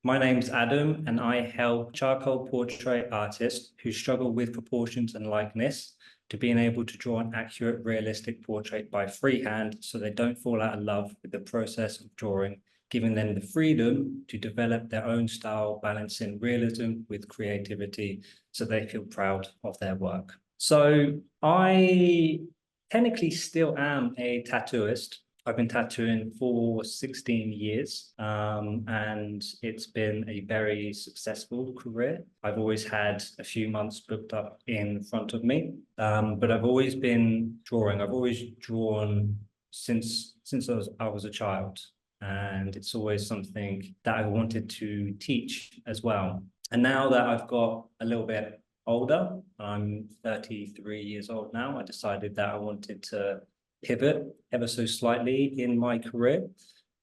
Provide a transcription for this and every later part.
My name's Adam, and I help charcoal portrait artists who struggle with proportions and likeness to being able to draw an accurate, realistic portrait by freehand so they don't fall out of love with the process of drawing, giving them the freedom to develop their own style, balancing realism with creativity so they feel proud of their work. So I technically still am a tattooist. I've been tattooing for 16 years, and it's been a very successful career. I've always had a few months booked up in front of me, but I've always been drawing. I've always drawn since I was a child, and it's always something that I wanted to teach as well. And now that I've got a little bit older, I'm 33 years old now, I decided that I wanted to pivot ever so slightly in my career.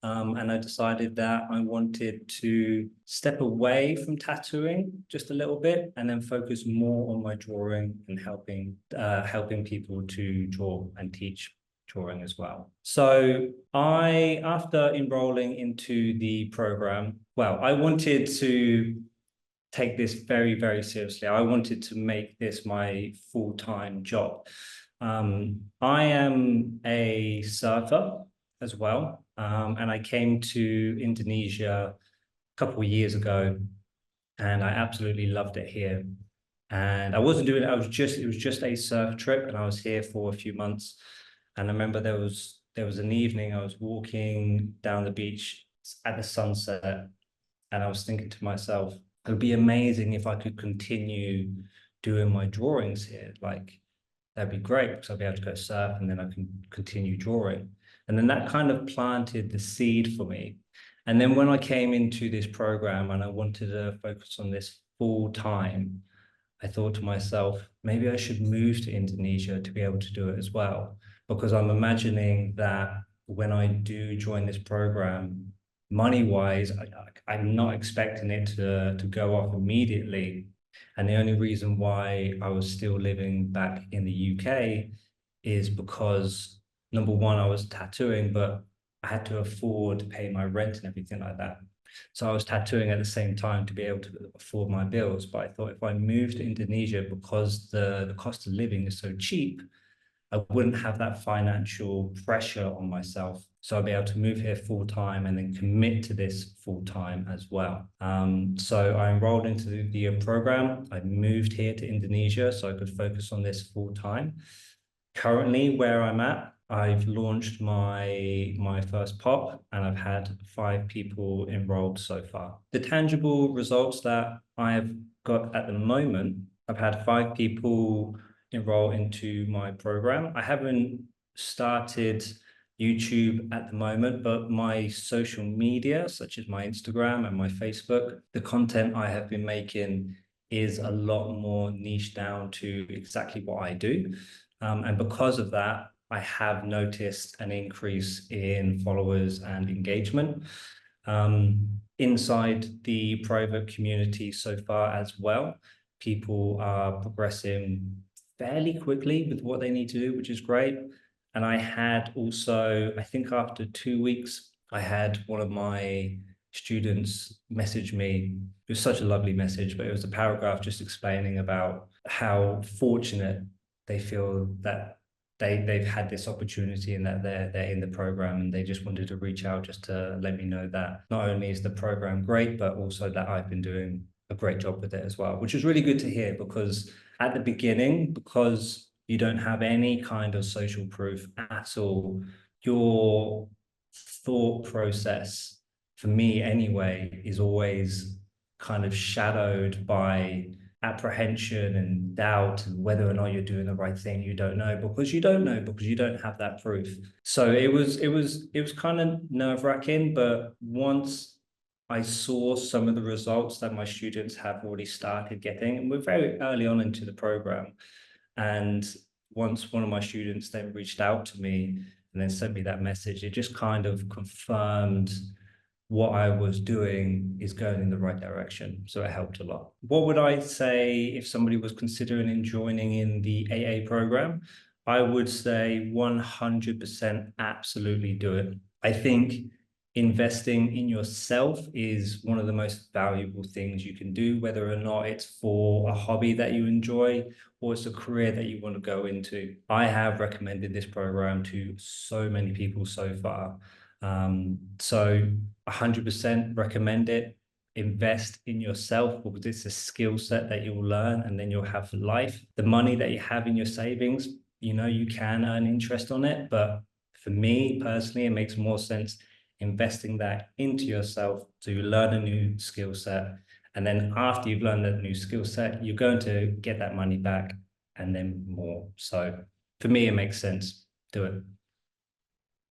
And I decided that I wanted to step away from tattooing just a little bit and then focus more on my drawing and helping people to draw and teach drawing as well. So after enrolling into the program, well, I wanted to take this very, very seriously. I wanted to make this my full-time job. I am a surfer as well, and I came to Indonesia a couple of years ago, and I absolutely loved it here. And I wasn't doing it, it was just a surf trip, and I was here for a few months. And I remember there was an evening I was walking down the beach at the sunset, and I was thinking to myself, it would be amazing if I could continue doing my drawings here. Like, that'd be great because I'll be able to go surf and then I can continue drawing. And then that kind of planted the seed for me. And then when I came into this program and I wanted to focus on this full time, I thought to myself, maybe I should move to Indonesia to be able to do it as well. Because I'm imagining that when I do join this program, money-wise, I'm not expecting it to go off immediately. And the only reason why I was still living back in the UK is because, number one, I was tattooing, but I had to afford to pay my rent and everything like that. So I was tattooing at the same time to be able to afford my bills. But I thought if I moved to Indonesia, because the cost of living is so cheap, I wouldn't have that financial pressure on myself. So I'll be able to move here full time and then commit to this full time as well. So I enrolled into the program. I moved here to Indonesia so I could focus on this full time. Currently, where I'm at, I've launched my first pop and I've had 5 people enrolled so far. The tangible results that I've got at the moment, I've had 5 people enroll into my program. I haven't started YouTube at the moment, but my social media, such as my Instagram and my Facebook, the content I have been making is a lot more niche down to exactly what I do. And because of that, I have noticed an increase in followers and engagement inside the private community so far as well. People are progressing fairly quickly with what they need to do, which is great. And I had also, I think after 2 weeks, I had one of my students message me. It was such a lovely message, but it was a paragraph just explaining about how fortunate they feel that they've had this opportunity and that they're in the program, and they just wanted to reach out just to let me know that not only is the program great, but also that I've been doing a great job with it as well, which is really good to hear, because at the beginning, because you don't have any kind of social proof at all, your thought process, for me anyway, is always kind of shadowed by apprehension and doubt and whether or not you're doing the right thing. You don't know because you don't have that proof. So it was kind of nerve-wracking, but once I saw some of the results that my students have already started getting, and we're very early on into the program. And once one of my students then reached out to me and then sent me that message, it just kind of confirmed what I was doing is going in the right direction. So it helped a lot. What would I say if somebody was considering joining in the AA program? I would say 100% absolutely do it. I think Investing in yourself is one of the most valuable things you can do, whether or not it's for a hobby that you enjoy or it's a career that you want to go into. I have recommended this program to so many people so far. So 100% recommend it. Invest in yourself because it's a skill set that you'll learn and then you'll have for life. The money that you have in your savings, you can earn interest on it, but for me personally, it makes more sense investing that into yourself to learn a new skill set. And then after you've learned that new skill set, you're going to get that money back and then more. So for me, it makes sense. Do it.